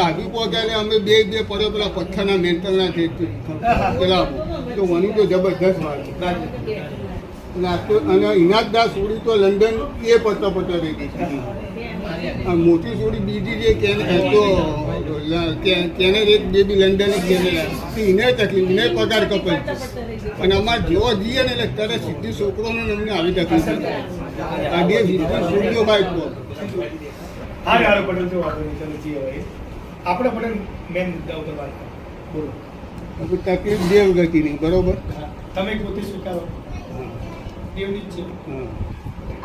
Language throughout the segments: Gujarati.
આગી પહોંચ્યા ને અમે બે પડ્યો પેલા પથ્થરના મેન્ટલના છે પેલા તો મને તો જબરજસ્ત વાગ્યું અને ઇનાજદાર સોડી તો લંડન એ પત્તા રહી ગઈ અને મોટી સોડી બીજી જે કેને એક બેબી લંડન એને તકલીફ એને પગાર કપાય અને અમારે જેવો જઈએ ને એટલે ત્યારે સીધી છોકરોને અમને આવી તકલીફ આ બે સીધી સોડીઓ બાઈક પર આપણે પટેલ મેન મુદ્દા ઉપર વાત બોલો. તકલીફ દેવ ગતિની બરોબર. તમે પોતે સ્વીકારો દેવની જ છે.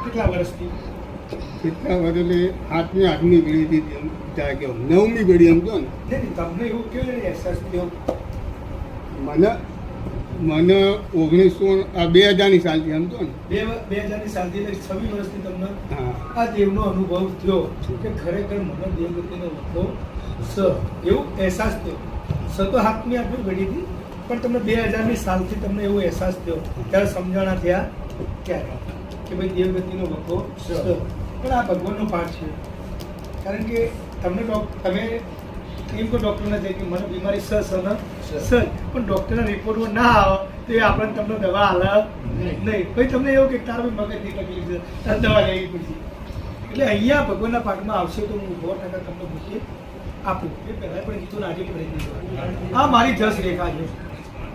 કેટલા વર્ષથી? કેટલા વર્ષે 8મી પેઢી જાગ્યો 9મી પેઢી એમ કહો ને. તમને એવું કેવું અહેસાસ થયો? મને 2000ની સાલથી એમ કહો ને 2000ની સાલથી 26 વર્ષથી તમને આ દેવનો અનુભવ થયો કે ખરેખર મને દેવગતિનો વખો એવું અહેસાસ થયો. તો 8મી પેઢીથી પણ તમને 2000ની સાલથી તમને એવો અહેસાસ થયો ત્યારે સમજણા થયા ક્યારે કે ભાઈ દેવગતિનો વખો પણ આ ભગવાનનો પાઠ છે. કારણ કે તમે એમ કોઈ ડૉક્ટરને જાય કે મને બીમારી સર પણ ડૉક્ટરના રિપોર્ટમાં ના આવે તો એ આપણને તમને દવા હાલે નહીં. ભાઈ તમને એવું કે તારા મગજની તકલીફ છે તારે દવા લેવી પડશે. એટલે અહીંયા ભગવાનના પાઠમાં આવશે તો હું 100% તમને મૂકી આપું. એ પહેલાં પણ કીધું આજે પણ આ મારી જસ રેખા છે.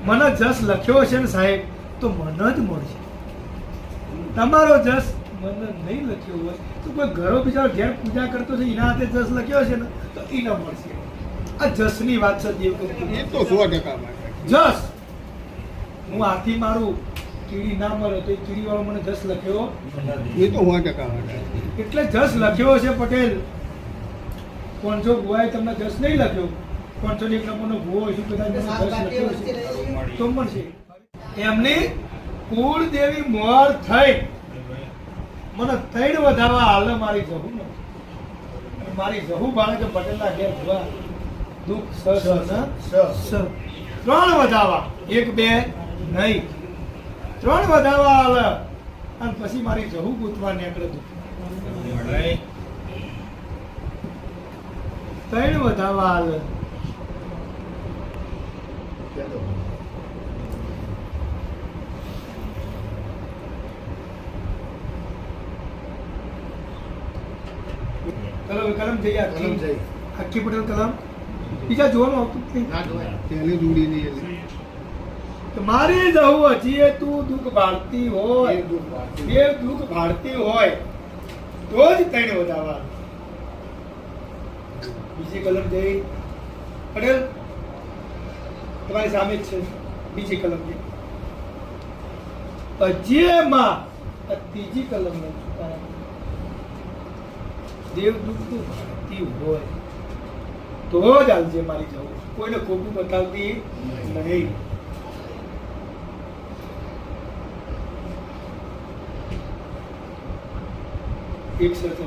મને જસ લખ્યો હશે ને સાહેબ તો મને જ મળશે. તમારો જસ મને નહીં લખ્યો હોય તો કોઈ ઘરો બિચારો ઘેર પૂજા કરતો છે એના હાથે જસ લખ્યો હશે ને તો એ ન મળશે. આ જસની વાત છે દેવગતિ. એ તો 100% જસ હું હાથી મારું કીડી ના મળે તો એ કીડી વાળો મને જસ લખ્યો એ તો 100% એટલે જસ લખ્યો છે પટેલ. કોણસો ભુવાએ તમને જસ નહીં લખ્યો. 501 નંબરનો ભુવો હોય શું કદાચ જસ લખ્યો છે તો મળશે. એમની કુળદેવી મોર થઈ મને 3 વધારવા હાલ મારી જહુ ને મારી જહુ બાળક પટેલના ઘેર ભુવા દુઃખ સ 3 વધાવા 1 2 નહીં 3 વધાવા હાલ અને પછી મારી જહુ ગૂંથવા નીકળે દુઃખ 3 વધાવા હાલ. કલમ જઈ આખી પટેલ કલમ બીજા જોવાનું આવતું તેને જોડી દઈએ મારી જવું હજી તું દુઃખ ભાળતી હોય એ દુઃખ ભાળતી હોય તો જ 3 વધારવા. બીજી કલમ જઈ પટેલ તમારી સામે જ છે. બીજી કલમ જઈ હજી માં ત્રીજી કલમ દેવ દુઃખ ભાળતી હોય તો જ હાલજે મારી જવું. કોઈને ખોટું બતાવતી નહીં. એક સાથે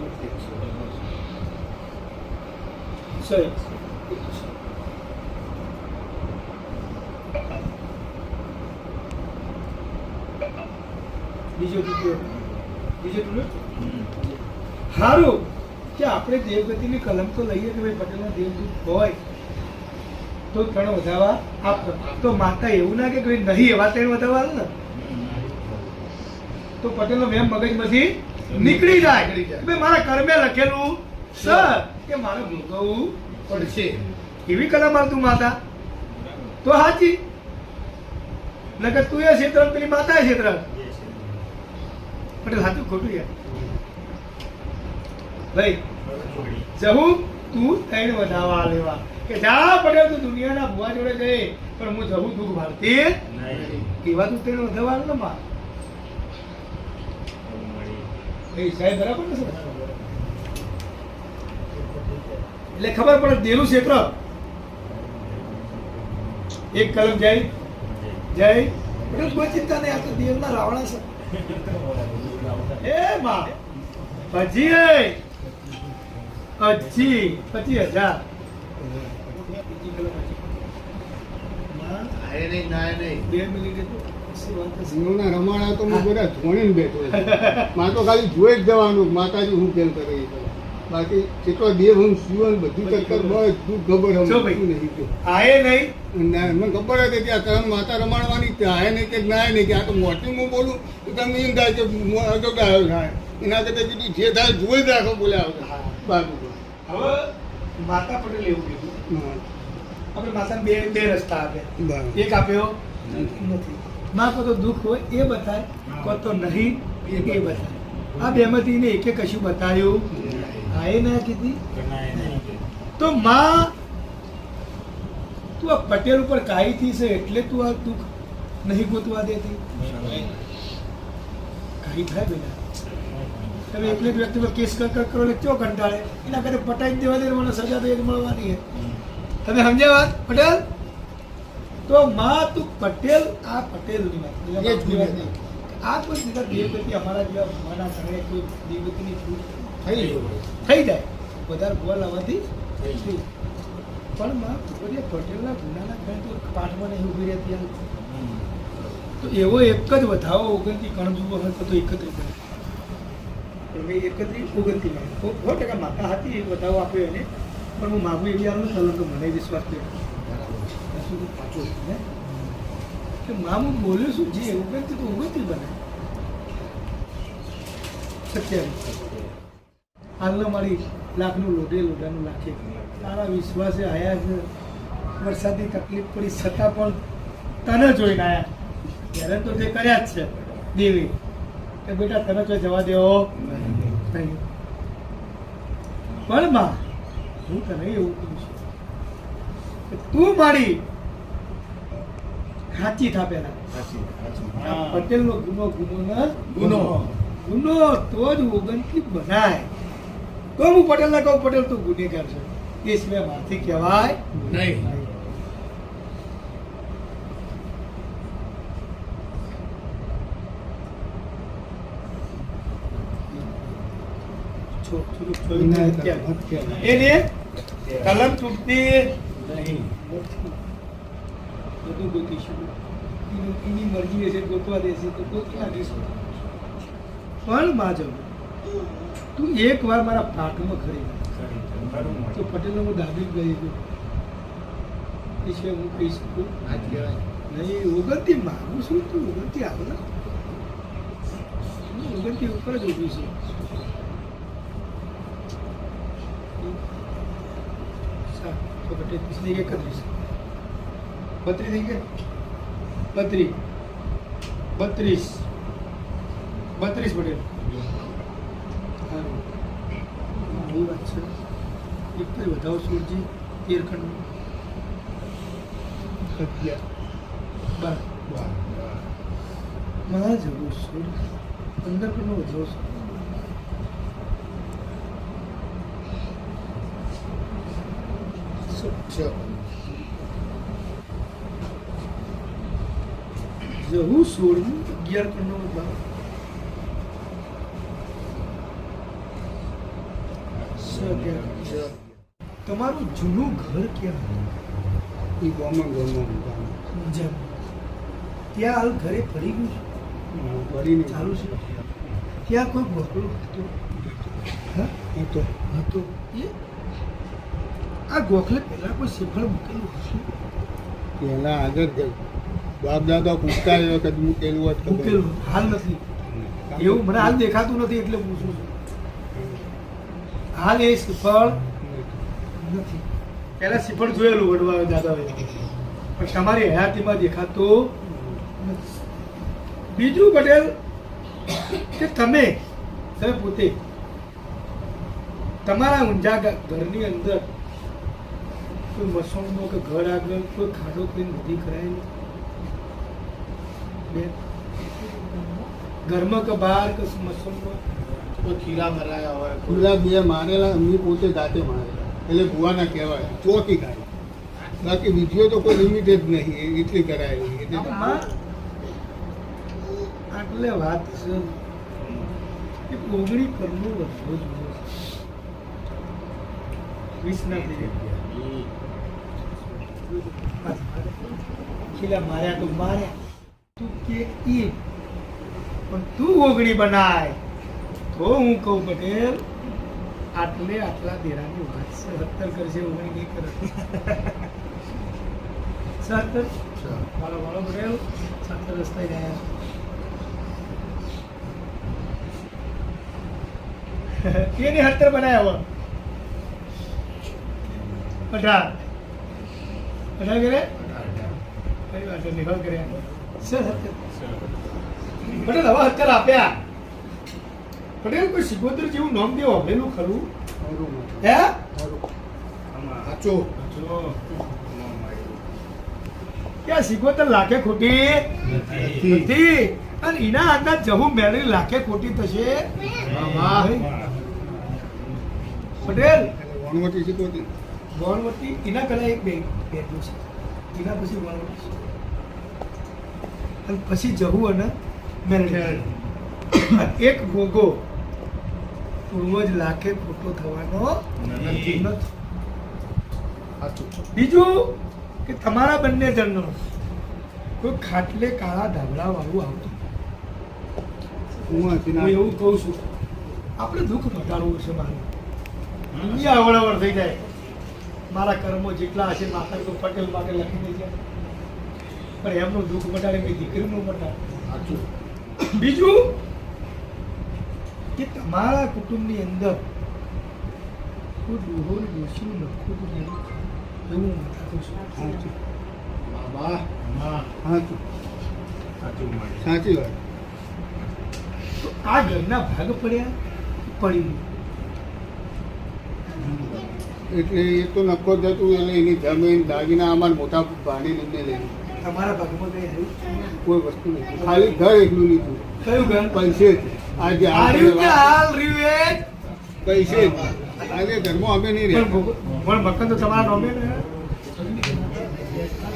બીજો સારું કે આપણે દેવગતિની કલમ તો લઈએ કે ભાઈ પટેલના દેવદૂત હોય તો 3 વધારવા આપો. તો માતા એવું ના કે ભાઈ નહીં એવા 3 વધારવા ને તો પટેલનો વેમ મગજમાંથી નીકળી જાય. ભાઈ મારા કર્મે લખેલું સર કે મારે ભોગવવું પડશે એવી કલમ આવતું માતા તો સાચી નકર તું એ ક્ષેત્ર પેલી માતા ક્ષેત્ર પટેલ સાચું ખોટું યાર ભાઈ જવું તું 3 વધાવા લેવા કે જા પડે તું દુનિયાના ભુવા જોડે ગઈ પણ હું જવું દુઃખ ભારતી કેવા તું 3 વધાવા ને માં એ સાહેબ બરાબર ને એટલે ખબર પડે દેલું ક્ષેત્ર. એક કલમ જય કોઈ ચિંતા નહીં. આ તો દેવના રાવણા છે. એ માં હજી 25,000 રમાડા તો હું બધા છોડીને બેઠો. માં તો ખાલી જોઈ જ જવાનું માતાજી હું કેમ કરે. બાકી કેટલો દેવ હું જીવન બધું ચક્કર બધું ખબર જો હમ ભાઈ. નહીં કે આએ નહીં ના મને ખબર હતી કે આ ત્રણ માતા રમાડવાની ત્યાં આય નહીં કે ના નહીં કે આ તો મોટી હું બોલું તો તમે એમ થાય કે અડો ગાયો થાય એના કરતા કીધું જે થાય જોઈ જ રાખો બોલ્યા હા. બાજુ હવે માતા પટેલ એવું કીધું આપણે માતાને બે રસ્તા આપ્યા બરાબર એક આપ્યો નથી માં કો તો દુઃખ હોય એ બતાય કો તો નહીં એ બતાય આ બેમાંથી એને એકે કશું બતાવ્યું આએ ના કીધી તો માં તું આ પટેલ ઉપર કાઈ થી છે એટલે તું આ દુઃખ નહીં ગોતવા દેતી કાઈ થાય બેટા તમે એકલે જ વ્યક્તિ પર કેસ કર કરો એટલે ચો કંટાળે એના કરતા પટાઈ જ દેવા દે મને સજા તો એ જ મળવાની છે તમે સમજ્યા વાત પટેલ તો માં તું પટેલ આ પટેલની વાત એ જ કીધું. આ કોઈ બીજા દેવગતિ અમારા જેવા માના ઘરે કોઈ દેવગતિની છૂટ થઈ ગયું થઈ જાય વધારે બોલ આવવાથી થઈ. પણ માં ભગવતી પટેલના ગુનાના ઘરે તો પાઠમાં નહીં ઉભી રહેતી હાલ. તો એવો એક જ વધાવો ઓગણથી કણજુઓ હોય તો 31 તમે 31 29 સો ટકા માતા હતી એક વધાવો આપ્યો એને પણ હું માગું એવી આવું ચાલો તો મને વિશ્વાસ થયો સુધી પાછો ને કે માં હું બોલ્યો છું જે ઓગણથી તો ઓગણથી બને સત્યાવીસ હાલના મારી લાખનું લોઢાનું લાખે તારા વિશ્વાસે આયા છે વરસાદની તકલીફ પડી છતાં પણ તને જોઈને આયા ત્યારે તો તે કર્યા જ છે દેવી કે બેટા તને તો જવા દેવો નહીં પણ માં હું તને એવું કહું છું કે તું મારી સાચી થા પેલા પટેલનો ગુનો તો જ ઓગણથી બનાય તો હું પટેલને કહું પટેલ તું ગુનેગાર છે એ સિવાય મારથી કહેવાય નહીં એને કલમ તૂટતી નહીં બધું ગોતીશું એની મરજી હશે ગોતવા દેશે તો ગોતી નાખીશું પણ માજો તું એક વાર મારા પાકમાં ખરી તો પટેલનો હું દાબી ગઈ ગયો એ છે હું કહી શકું નહીં ઓગણથી માગું છું તું ઓગણથી આવો ને ઓગણથી ઉપર જ ઊભી છું તો પટેલ 31 32 થઈ ગયા 32 પટેલ સારું બહુ વાત છે એક તો વધાવો સુરજી 13 ખંડ 12 મારા જવું છું 15 ખંડનો વધાવો છે જવું 16 11 ખંડનો વધાવો તમારું જૂનું ઘર ક્યાં એ ગોમાં જેમ ત્યાં હાલ ઘરે પડી ગયું છે પડીને ચાલુ છે ત્યાં કોઈ ગોખલો હતો હા હતો હતો એ આ ગોખલે પહેલા કોઈ શ્રીફળ મૂકેલું હતું પહેલા આગળ ગઈ બાપ દાદા પૂછતા એ વખત મૂકેલું હોત ખબર. મૂકેલું હાલ નથી એવું મને હાલ દેખાતું નથી એટલે પૂછું છું હાલ એ શ્રીફળ નથી પહેલા શ્રીફળ જોયેલું વડવા દાદાએ પણ તમારી હયાતીમાં દેખાતું નથી. બીજું પટેલ કે તમે પોતે તમારા ઊંઝા ઘરની અંદર કોઈ મસણનો કે ઘર આગળ કોઈ ખાડો કરીને નદી કરાયેલી બેન ઘરમાં કે બહાર કે મસણમાં કોઈ ખીરા ભરાયા હોય ખુલ્લા બે મારેલા એમની પોતે જાતે મારેલા એટલે ભુવાના કહેવાય ચોથી ખાય બાકી બીજો તો કોઈ લિમિટ જ નહીં એટલી કરાયેલી એટલે આમાં આટલે વાત છે કે ઓગણી કરનું વધુ જોઈએ 20 ના થઈ ખીલા માર્યા તો માર્યા તું કે ઈ પણ તું ઓગણી બનાય તો હું કહું પટેલ આટલે આટલા દેરાની વાત 70 કરશે ઓગણી નહીં કરે 70 વાળો વાળો પટેલ 70 રસ્તા ગયા કેની 70 બનાયા હવે 18 કરે કઈ વાત નહીં હવે કરે 70 પટેલ હવે 70 આપ્યા પટેલ કોઈ સિકોતર જેવું નામ દેવો હવેલું ખરું હે સાચું ક્યાં સિકોતર લાખે ખોટી નથી અને એના અંદાજ જહું મેળવી લાખે ખોટી થશે પટેલ વણવટી શીખવતી વણવટી એના પહેલા એક બેઠું છે એના પછી વણવટી અને પછી જહું અને મેળવી એક ભોગો પૂર્વજ લાખે ખોટો થવાનો નથી બીજું કે તમારા બંને જણનો કોઈ ખાટલે કાળા ધાબળા વાળું આવતું હું એવું કહું છું આપણે દુઃખ મટાડવું છે મારું દુનિયા અવળવળ થઈ જાય મારા કર્મો જેટલા હશે માતા તો પટેલ માટે લખી દે છે પણ એમનું દુઃખ મટાડે મેં દીકરીનું મટાડે બીજું કે તમારા કુટુંબની અંદર કોઈ ડોહોર ડોશીનું નખું તો નહીં એવું હું મટાડું છું સાચી વાત તો આ ઘરના ભાગ પડ્યા પડી એટલે એ તો નફો જતું એટલે એની જમીન દાગીના અમારા મોટા ભાડી લઈને લઈને તમારા ભાગમાં કઈ આવ્યું કોઈ વસ્તુ નથી ખાલી ઘર એકલું લીધું કયું ઘર પૈસે જ આજે હાર્યું કે હાલ રહ્યું એ પૈસે જ આજે ઘરમાં અમે નહીં રહ્યા પણ મકાન તો તમારા નામે ને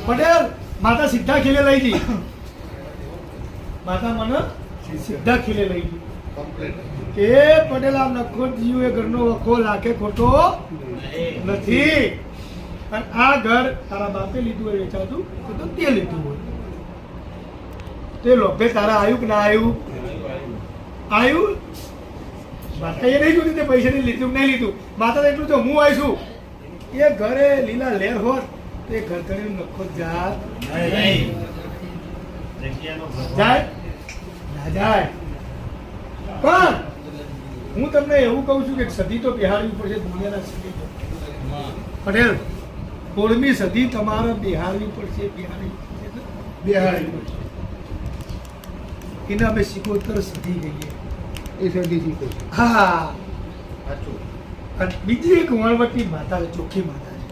પટેલ માતા સીધા ખીલે લઈ ગઈ માતા મને સીધા ખીલે લઈ ગઈ કે પટેલ આ નખો જીવ એ ઘરનો વખો લાખે ખોટો નથી અને આ ઘર તારા બાપે લીધું હોય વેચાતું તો તે લીધું હોય તે લોભે તારા આવ્યું કે ના આવ્યું આવ્યું માતા એ નહીં જોયું તે પૈસાની લીધું કે નહીં લીધું માતા એટલું તો હું આવીશું એ ઘરે લીલા લેર હોત તે ઘર તળે નખો જાત જાય ના જાય પણ હું તમને એવું કહું છું કે સદી તો બિહારવી પડશે દુનિયાના સદી પટેલ 16મી સદી તમારે બિહારવી પડશે બિહારવી પડશે એને અમે સિકોતર સદી કહીએ એ સદી શીખો હા અને બીજી એક વણવટી માતા ચોખ્ખી માતા છે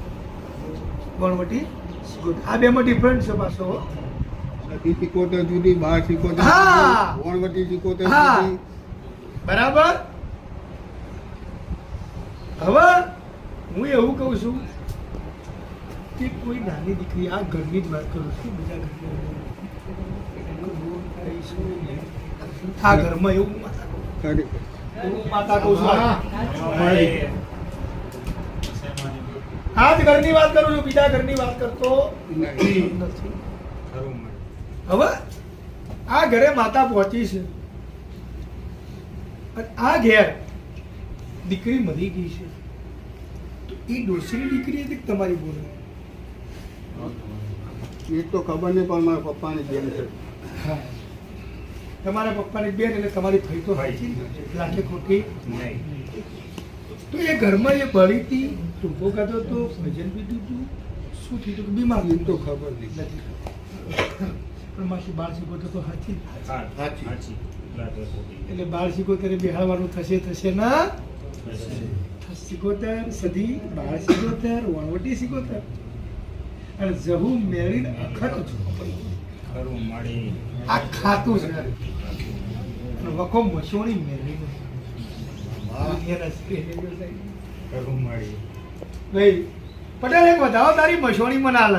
વણવટી સિકોતર આ બેમાં ડિફરન્ટ છે પાછો સદી શીખોતર જુદી બહાર શીખોતર હા. વણવટી શીખોતર હા. જુદી બરાબર હવે હું એવું કહું છું કે કોઈ નાની દીકરી આ ઘરની જ વાત કરું છું બીજા ઘરની આ ઘરમાં એવું માતા ખરી એવું માતા કહું છું આ જ ઘરની વાત કરું છું બીજા ઘરની વાત કરતો નહીં. નથી હવે આ ઘરે માતા પહોંચી છે અને આ ઘેર દીકરી મરી ગઈ છે તો એ ડોશીની દીકરી હતી કે તમારી બોલે એ તો ખબર નહીં પણ મારા પપ્પાની બેન છે તમારા પપ્પાની બેન એટલે તમારી થઈ તો સાચી લાખે ખોટી તો એ ઘરમાં એ બળી હતી ટૂંકો ખાતો તો ભજન પીધું હતું શું થયું હતું બીમાર એ તો ખબર નહીં નથી પણ માસી બાળ શીખો તો સાચી એટલે બાળ શીખોતરે બિહારવાનું થશે ના શીખોતર સદી બાળ શીખોતર વણવટી શીખોતર અને જહુ મેળીને અખત આ ખાતું છે અને વખો મસોણી મેળીને ભાઈ પટેલ એક વધાવો તારી મસોણી મને હાલ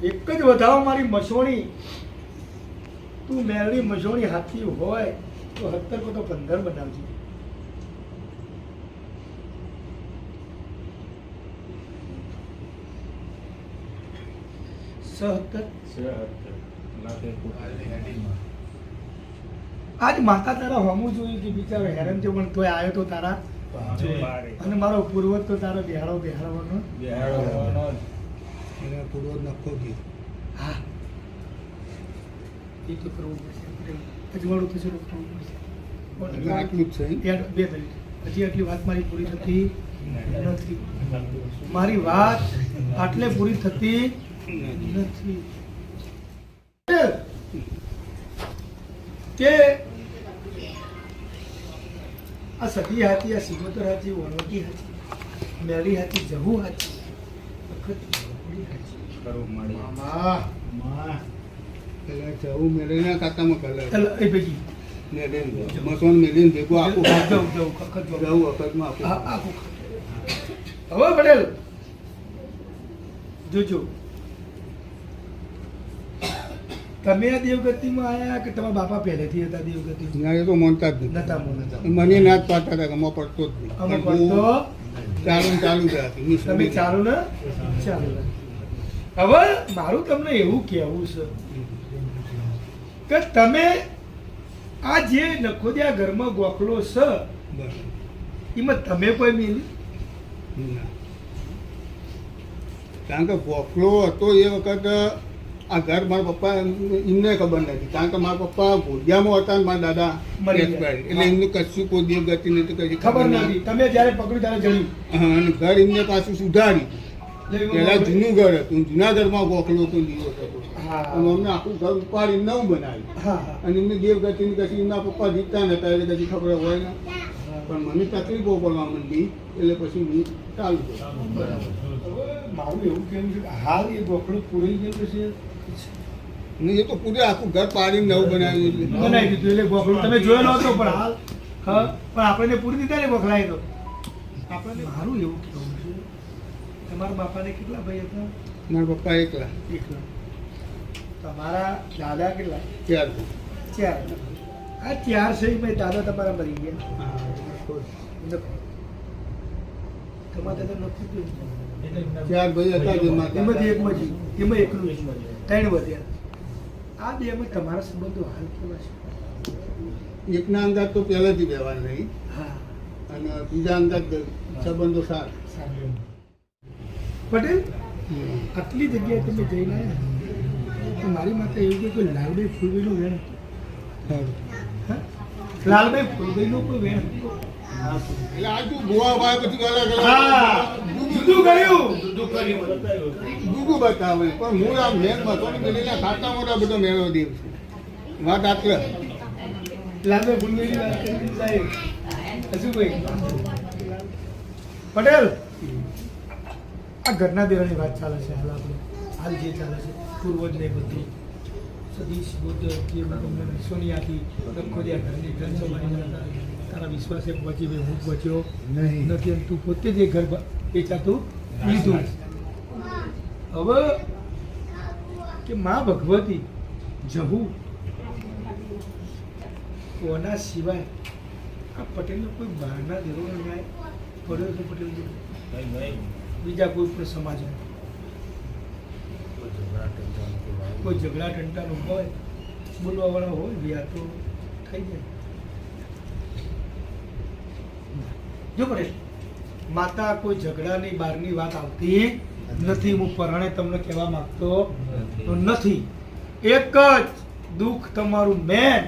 એક જ વધાવો મારી મસોણી તું મેળવી મસોણી હાથી હોય તો 17 કો તો 15 બનાવજે આજ માતા તારા હોમું જોયું કે બિચારો હેરાન છે પણ તોય આવ્યો તો તારા અને મારો પૂર્વજ તો તારો બેહાડવાનો એને પૂરો નખો ગયો. હા એ તો કરવું પડશે અજવાળું તો શરૂ કરવું પડશે એટલે આટલું જ છે એમ? બે મિનિટ હજી આટલી વાત મારી પૂરી થતી નથી. મારી વાત આટલે પૂરી થતી નથી. કે આ સતી હાથી, આ સિગોતર હાથી, વણવટી હાથી, મેરી હાથી, જહુ હાથી, વખત વણવટી હાથી. મામા એટલે જવું મેળવીને ખાતામાં કલર ચાલો એ ભેગી મસોન મેળવીને ભેગું આખું જવું વખત જવું વખતમાં આખું આખું હવે પટેલ જોજો તમે આ દેવગતિમાં આયા કે તમારા બાપા પહેલેથી હતા દેવગતિ ના એ તો માનતા જ નતા મોનતા નથી. મને ના જ પાડતા હતા કે આમાં પડતો જ નહીં. અમે પણ હું પડતો ચાલુ જ રાખી. મેં તમે સમજી ચાલુ ને ચાલુ ને. હવે મારું તમને એવું કહેવું છે કે તમે આ જે નખોદિયા ઘરમાં ગોખલો છે બરાબર. એમાં તમે કોઈ મેલી ના. કારણ કે ગોખલો હતો એ વખત આ ઘર મારા પપ્પા એમને ખબર નથી. કારણ કે મારા પપ્પા ભોજિયામાં હતા ને મારા દાદા મરી ગયા. expired. એટલે એમનું કશું કોઈ દેવ ગતિ નથી કશી ખબર નથી. તમે જ્યારે પકડ્યું ત્યારે જડ્યું. હા, અને ઘર એમને પાછું સુધારી. પેલા જૂનું ઘર હતું, જૂના ઘરમાં ગોખલો હતો, દીવો હતો. હા. અને અમને આખું ઘર ઉપાડી નવું બનાવ્યું. હા હા અને એમને દેવ ગતિની કશી એમના પપ્પા જીતતા નતા એટલે કશી ખબર હોય ને. પણ મને તકલીફો પડવા માંડી એટલે પછી હું ચાલુ કર્યું. હવે મારું એવું કહેવું છે કે હાલ એ ગોખલો પૂરી ગયો છે ને એ તો પૂરે આખું ઘર પાડીને નવું બનાવ્યું એટલે. બનાવી દીધું એટલે ગોખલો તમે જોયેલો હતો પણ હાલ હા પણ આપણને પૂરી દીધા ને ગોખલાએ તો આપણને મારું એવું કહેવું છે તમારા બાપાને કેટલા ભાઈ હતા મારા પપ્પા એકલા એકલા તમારા દાદા કેટલા ત્યાર ચાર આ ચાર છે ભાઈ દાદા તમારા મરી ગયા નખો. તમારા દાદા નખું કેવું? ચાર ભાઈ હતા જેમાં એમાંથી એકમાં જ એમાં એકલું જ ત્રણ વધ્યા આ બેમાં તમારા સંબંધો હાલ કેવા છે એકના અંદાજ તો પહેલાથી વ્યવહાર નહીં હા અને બીજા અંદાજ સંબંધો સારા. પટેલ આટલી જગ્યાએ તમે જઈને આવ્યા તો મારી માતા એવું કે કોઈ લાલભાઈ ફૂલભાઈનું વેણ હતું. હા? લાલભાઈ ફૂલભાઈનું કોઈ વેણ હતું. એટલે આજુ ગોવા ભાઈ પછી અલગ હા જુદું કર્યું જુદું બતાવે પણ હું આ મેન મસોની પેલીના ખાતા મોટા બધો મેળો દેવ છું. વાત આટલે લાલભાઈ ફૂલભાઈની વાત કરી સાહેબ હજુ કોઈ પટેલ આ ઘરના દેવાની વાત ચાલે છે હાલ આપણે હાલ જે ચાલે છે પૂર્વજ ને બધું સદીશ બુદ્ધ જે તમને સોનિયાથી નખોદિયા ઘરની ગ્રંથોમાં તારા વિશ્વાસે પહોંચી ભાઈ હું પહોંચ્યો નથી અને તું પોતે જે ઘર વેચાતું લીધું હવે કે મા ભગવતી જહુ કોના સિવાય આ પટેલનો કોઈ બહારના દેવાનો ન્યાય પડ્યો છે પટેલ બીજા કોઈ પણ સમાજમાં કોઈ ઝઘડા ટંટાનું હોય બોલવાવાળા હોય વ્યાહ તો થઈ જાય જો પટેલ માતા કોઈ ઝઘડાની બહારની વાત આવતી નથી. હું પરણે તમને કહેવા માંગતો તો નથી. એક જ દુઃખ તમારું મેન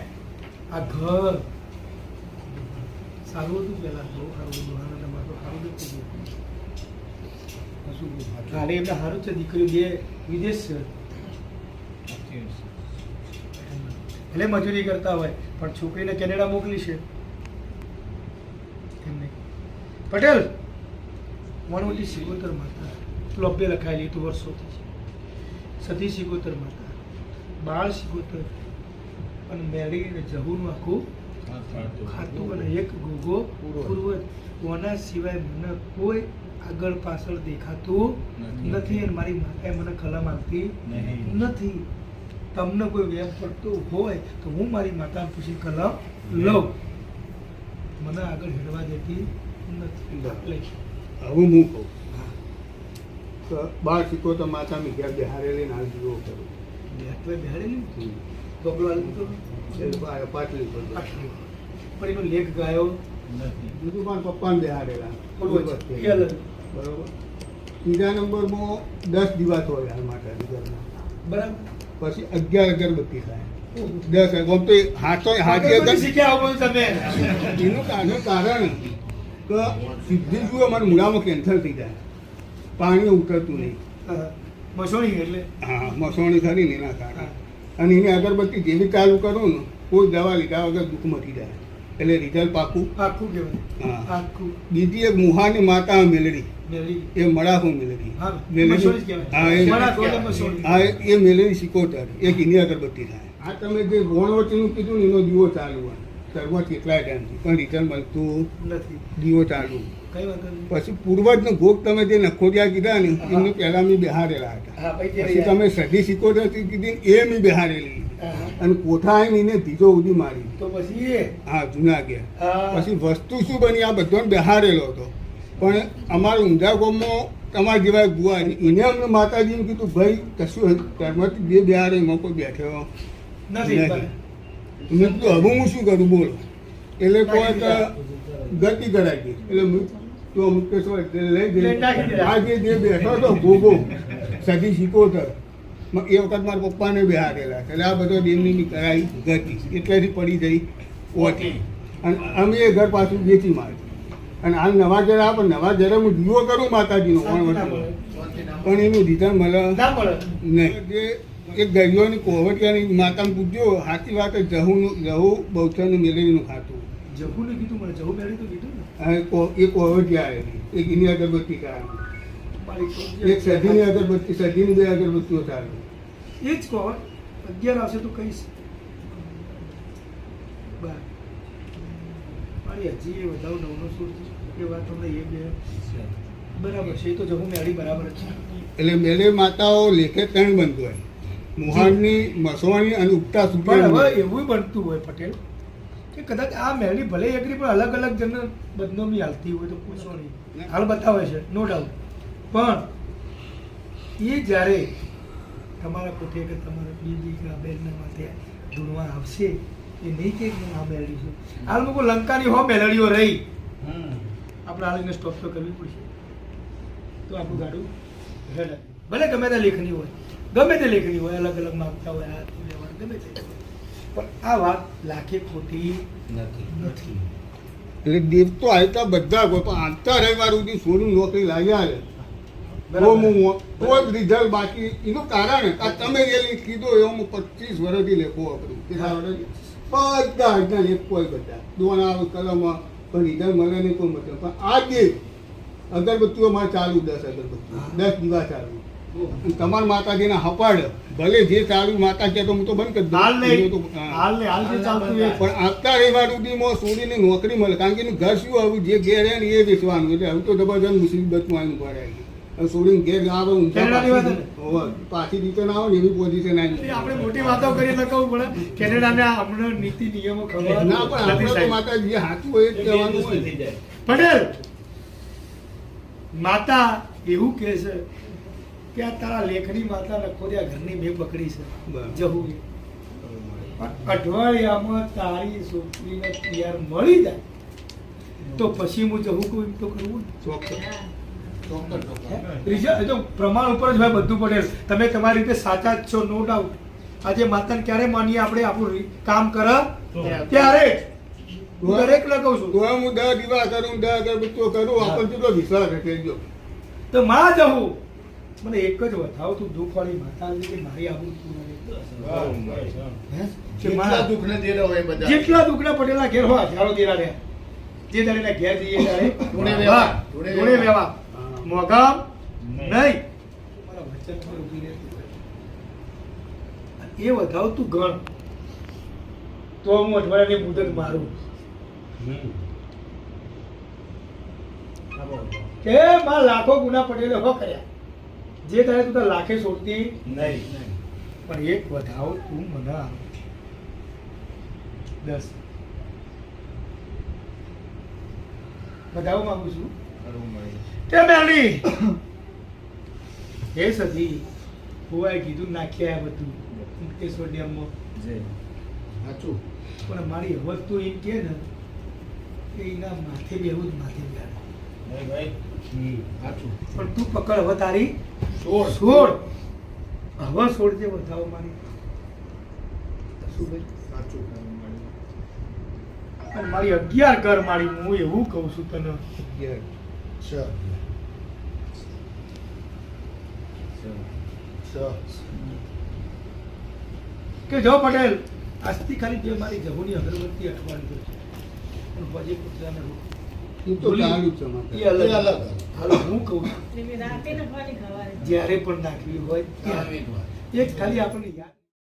આ ઘર સારું હતું પહેલા બહુ સારું હતું હાલ તમારું સારું નથી હાલે એમને સારું છે દીકરીઓ બે વિદેશ છે ભલે મજૂરી કરતા હોય પણ છોકરીને કેનેડા મોકલી છે એમને પટેલ વણવટી સિગોતર માતા લોભે લખાયેલી તો વર્ષોથી છે. સતી સિગોતર માતા બાળ સિગોતર અને મેળી અને જહુનું આખું ખાતું અને એક ગોગો પૂર્વજ કોના સિવાય મને કોઈ આગળ પાછળ દેખાતું નથી અને મારી માતાએ મને કલમ આપતી નથી. તમને કોઈ વેમ પડતો હોય તો હું મારી માતાને પૂછી કલમ લઉં. મને આગળ હેડવા દેતી નથી. હવે હું કહું તો બાર શીખો તો માતા મેં ઘેર બિહારેલી ના જીવો કરું બેહાડેલી ગોગલો આલી તો પાટલી પર પણ એનો લેખ ગાયો બીજું પણ પપ્પાને બેહાડેલા બોલવો છે એ અલગ બરોબર. ત્રીજા નંબરમાં 10 દીવા હોય હાલ માતાજી ઘરમાં. બરાબર પછી 11 અગરબત્તી થાય 10 આમ તો હાથી આગળ શીખ્યા આવો તમે એનું કારણ કે સીધી જુઓ અમારા મૂળામાં કેન્સર થઈ જાય, પાણી ઉતરતું નહીં. મસોણી એટલે હા મસોણી ખરી ને એના કારણે. અને એની અગરબત્તી જેવી ચાલુ કરું ને કોઈ દવા લીધા વગર દુઃખ મટી જાય, એટલે રિઝલ્ટ પાકું. આખું કહેવાય હા. આખું બીજી એક મુહાની માતા મેલડી, મેલી એ મડાહુ મેલડી. હા મેલડી મસોણી જ કહેવાય હા મડા ગોળે મસોણી હા એ મેલડી સિકોતર એક એની અગરબત્તી થાય. આ તમે જે ગોણવતીનું કીધું ને એનો દીવો ચાલુ હોય શરૂઆત કેટલાય ટાઈમથી પણ રિઝલ્ટ મળતું નથી દીવો ચાલુ. કઈ વાંધો નહીં પછી પૂર્વજનો ભોગ તમે જે નખોડિયા કીધા ને એમને પહેલા મેં બેહારેલા હતા. હા ભાઈ પછી ત્યારે તમે સદી સિકોતરથી કીધી ને એ મેં બેહારેલી હા. અને કોઠા આવીને એને ધીજો ઉડી મારી. તો પછી એ હા જુના ગયા. હા પછી વસ્તુ શું બની આ બધો બેહારેલો હતો, પણ અમારા ઊંઝા ગામમાં તમારા જેવા ગુવા એને અમને માતાજીને કીધું ભાઈ કશું કર્મથી બે બેહારે એમાં કોઈ બેઠો નથી નહીં. મેં કીધું હવે હું શું કરું બોલો. એટલે કોઈ ગતિ કરાઈ ગઈ. એટલે તો મુકેશ્વર લઈ ગઈ. આ જે બેઠો હતો ગોગો સદી સિકોતર એ વખત મારા પપ્પાને બેહારેલા એટલે આ બધો દેવની કરાઈ ગતિ એટલેથી પડી જઈ ઓછી. અને અમે એ ઘર પાછું વેચી મારી. અને હાલ નવા ઘરે આ પણ નવા ઘરે હું દીવો કરું માતાજીનો પણ એનું રિટર્ન મળે ના મળે નહીં. જે એક ગરીઓની કોવટિયાની માતાને પૂછ્યો સાચી વાત જહું બહુચરનું મેળવીનું ખાતું. જહુ ને કીધું મને જહુ બેડી તો કીધું ને એ કોવટિયા આવેલી એક એની અગરબત્તી કરાવી, મારી એક સદીની અગરબત્તી સદીની 2 અગરબત્તીઓ ચાલુ. એ જ કહો 11 આવશે તો કહીશ મારી હજી એ વધારો 916 એ વાત તમને એ બે બરાબર છે એ તો જહુ મેળી બરાબર જ છે એટલે મેલે માતાઓ લેખે 3 બનતું હોય, મુહારની મસવાણી અને ઉગતા પણ સુધી. હવે એવું બનતું હોય પટેલ કે કદાચ આ મેળી ભલે એકરી પણ અલગ અલગ જણ બદનામી હાલતી હોય તો પૂછો નહીં હાલ બતાવે છે નો ડાઉટ, પણ એ જ્યારે તમારા પોતે કે તમારા બીજી કે બેનના માથે ધૂણવા આવશે એ નહીં કે આ મેળડી છે. હાલ મૂકો લંકાની હો મેલડીઓ રહી આપણે હાલીને સ્ટોપ તો કરવી પડશે તો આપણું ગાડું હેડ ભલે ગમે તે લેખની હોય ગમે તે લેખની હોય અલગ અલગ માગતા હોય આ લેવાનું ગમે તે પણ આ વાત લાખે ખોટી નથી. એટલે દેવ તો આવતા બધા કોઈ પણ આવતા રવિવાર સુધી સોની નોકરી લાગ્યા છે તો જ રિઝલ્ટ બાકી. એનું કારણ આ તમે રેલી કીધો એવું 25 વર્ષથી લેખો વાપરું કેટલા વર્ષથી બધા આજના લેખ કોઈ બધા દોણા કલમ પણ રિઝલ્ટ મળે નહીં કોઈ મતલબ. પણ આ જે અગરબત્તીઓ મારે ચાલુ 10 અગરબત્તીઓ 10 દીવા ચાલુ. તમારા માતાજીના હપાડ ભલે જે ચાલુ માતા કે તો હું તો બંધ કરી દઉં. હાલ નહીં તો હાલ નહીં હાલ જે ચાલતું એ પણ આવતા રવિવાર સુધીમાં સોડીની નોકરી મળે કારણ કે એનું ઘર શું આવું જે ઘેર રહે ને એ વેચવાનું. એટલે હવે તો જબરજસ્ત મુસીબતમાં આવીને ભરાય ગઈ. હવે સોડીને ઘેર આવે કેનેડાની વાત ને? પાછી રીતે ના આવે ને એવી પોઝિશન આવી. આપણે મોટી વાતો કરીએ તો કહું પડે કેનેડાના હમણાં નીતિ નિયમો ખબર ના પણ આપણે તો માતા જે સાચું હોય એ જ કહેવાનું હોય. પટેલ માતા એવું કહે છે કે આ તારા લેખની માતા નખોડિયા ઘરની મેં પકડી છે બરાબર. જહુ પણ અઠવાડિયામાં તારી છોકરીને તૈયાર મળી જાય તો પછી હું જહુ કહું એમ તો કરવું ને. ચોક્કસ. એ તો પ્રમાણ ઉપર જ હોય બધું પટેલ. તમે તમારી રીતે સાચા જ છો નો ડાઉટ. આજે માતાને ક્યારે માનીએ આપણે આપણું કામ કરે ત્યારે જ. હું દરેક લગાવું છું તો હું 10 દીવા કરું 10 અગરબત્તીઓ કરું આપણને કેટલો વિશ્વાસ રાખે જો. તો માં જવું મને એક જ વધાવ તું દુઃખ વાળી માતા છે કે મારી આબરૂ પૂરી હે કે કેટલા માં દુઃખને દેરો હોય બધા. જેટલા દુઃખના પટેલા ઘેર હોય ચાલો દેરા રે જે તારીના ઘેર જઈએ ત્યારે ધૂણે વેવા. ધૂણે વેવા મોગામ નહીં મારા વચન પર ઊભી રહે એ વધાવ તું ગણ તો હું અઠવાડિયાની મુદત મારું કે માં લાખો ગુના પટેલે હો કર્યા જે તારે તું તાર લાખે છોડતી નહીં. પણ એક વધાવ તું મને આપ. 10 વધાવ માંગુ છું તે મેલી હે સધી હોવાય કીધું નાખ્યા બધું મુક્તેશ્વર ડેમમાં. સાચું. પણ મારી હવસ તો એમ કે ને કે એના માથે બેહવું જ માથે બેહાડે. નહીં ભાઈ. સાચું. પણ તું પકડ હવે તારી છોડ. છોડ હવે છોડજે વધાવો મારી શું ભાઈ સાચું. અને મારી 11 ઘર મારી હું એવું કહું છું તને છ. કે જો પટેલ આજથી ખાલી જે મારી જહુની અગરબત્તી અઠવાડી દો પણ પછી કૂતરાને રોક. એ તો ચાલુ જ છે માતા. એ અલગ એ અલગ. હાલો હું કહું છું રાતે નખવાની ખવાય જ્યારે પણ નાખવી હોય ચાર ત્યારે મિનિટ વાર. એક ખાલી આપણને યાદ